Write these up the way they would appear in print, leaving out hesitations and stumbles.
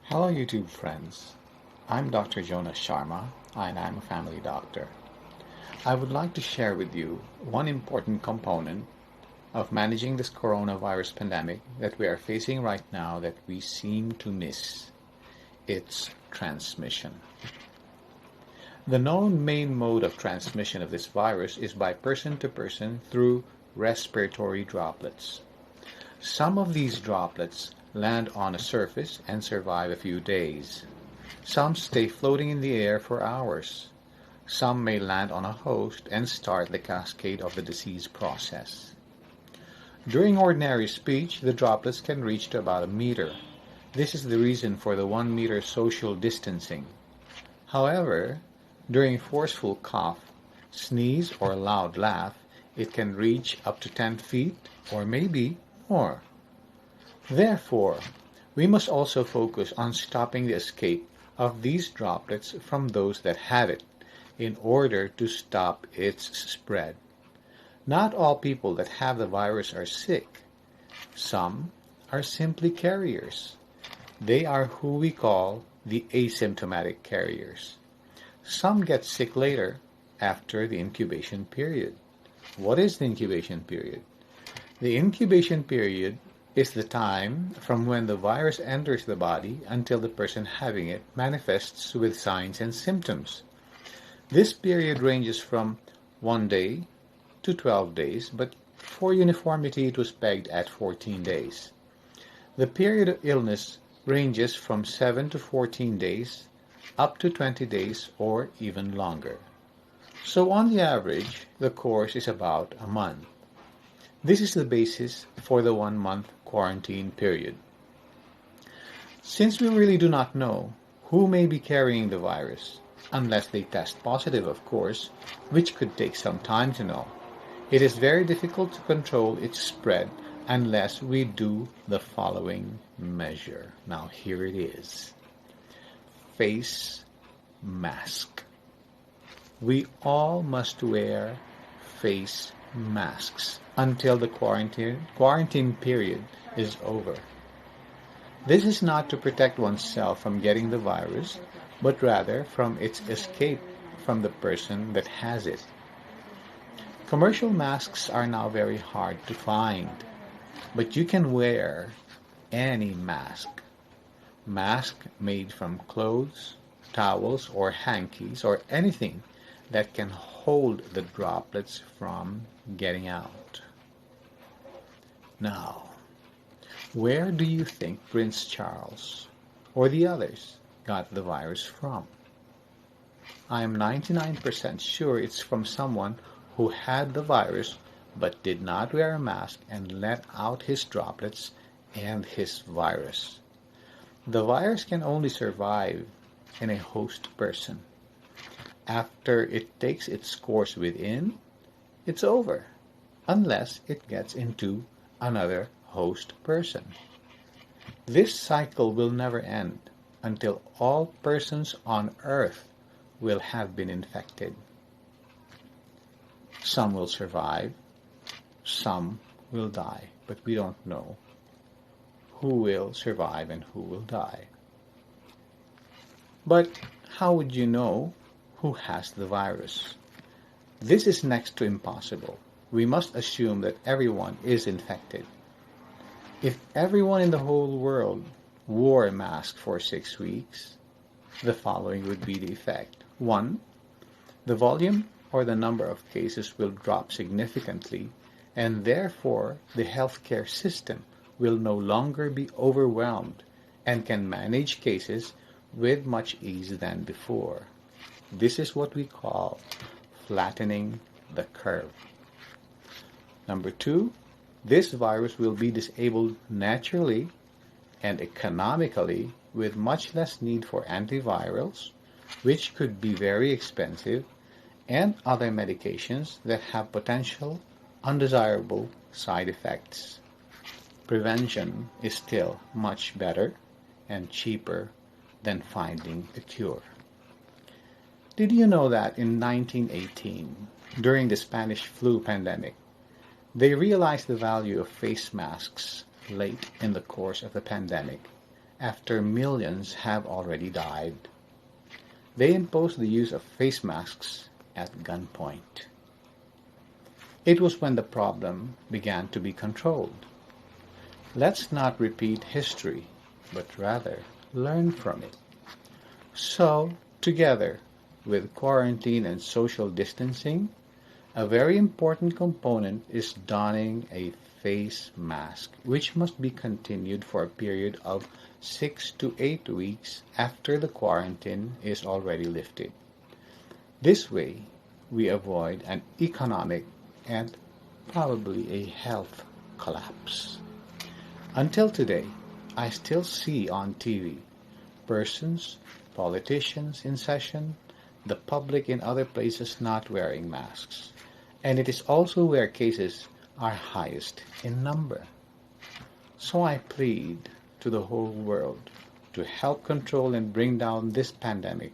Hello YouTube friends, I'm Dr. Jonas Sharma and I'm a family doctor. I would like to share with you one important component of managing this coronavirus pandemic that we are facing right now that we seem to miss. It's transmission. The known main mode of transmission of this virus is by person to person through respiratory droplets. Some of these droplets land on a surface and survive a few days. Some stay floating in the air for hours. Some may land on a host and start the cascade of the disease process. During ordinary speech, the droplets can reach to about a meter. This is the reason for the 1 meter social distancing. However, during forceful cough, sneeze, or loud laugh, it can reach up to 10 feet or maybe more. Therefore, we must also focus on stopping the escape of these droplets from those that have it in order to stop its spread. Not all people that have the virus are sick. Some are simply carriers. They are who we call the asymptomatic carriers. Some get sick later after the incubation period. What is the incubation period? The incubation period is the time from when the virus enters the body until the person having it manifests with signs and symptoms. This period ranges from 1 day to 12 days, but for uniformity it was pegged at 14 days. The period of illness ranges from 7 to 14 days, up to 20 days, or even longer. So on the average, the course is about a month. This is the basis for the 1-month quarantine period. Since we really do not know who may be carrying the virus, unless they test positive, of course, which could take some time to know, it is very difficult to control its spread unless we do the following measure. Now here it is. Face mask. We all must wear face masks until the quarantine period is over. This is not to protect oneself from getting the virus, but rather from its escape from the person that has it. Commercial masks are now very hard to find, but you can wear any mask. Mask made from clothes, towels, or hankies, or anything that can hold the droplets from getting out. Now, where do you think Prince Charles or the others got the virus from? I am 99% sure it's from someone who had the virus but did not wear a mask and let out his droplets and his virus. The virus can only survive in a host person. After it takes its course within, it's over, unless it gets into another host person. This cycle will never end until all persons on earth will have been infected. Some will survive, some will die, but we don't know who will survive and who will die. But how would you know who has the virus? This is next to impossible. We must assume that everyone is infected. If everyone in the whole world wore a mask for 6 weeks, the following would be the effect. 1. The volume or the number of cases will drop significantly, and therefore the healthcare system will no longer be overwhelmed and can manage cases with much ease than before. This is what we call flattening the curve. Number 2, this virus will be disabled naturally and economically with much less need for antivirals, which could be very expensive, and other medications that have potential undesirable side effects. Prevention is still much better and cheaper than finding a cure. Did you know that in 1918, during the Spanish flu pandemic, they realized the value of face masks late in the course of the pandemic after millions have already died. They imposed the use of face masks at gunpoint. It was when the problem began to be controlled. Let's not repeat history, but rather learn from it. So, together with quarantine and social distancing, a very important component is donning a face mask, which must be continued for a period of 6 to 8 weeks after the quarantine is already lifted. This way, we avoid an economic and probably a health collapse. Until today, I still see on TV persons, politicians in session, the public in other places not wearing masks. And it is also where cases are highest in number. So I plead to the whole world to help control and bring down this pandemic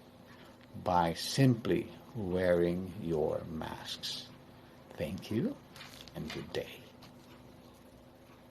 by simply wearing your masks. Thank you and good day.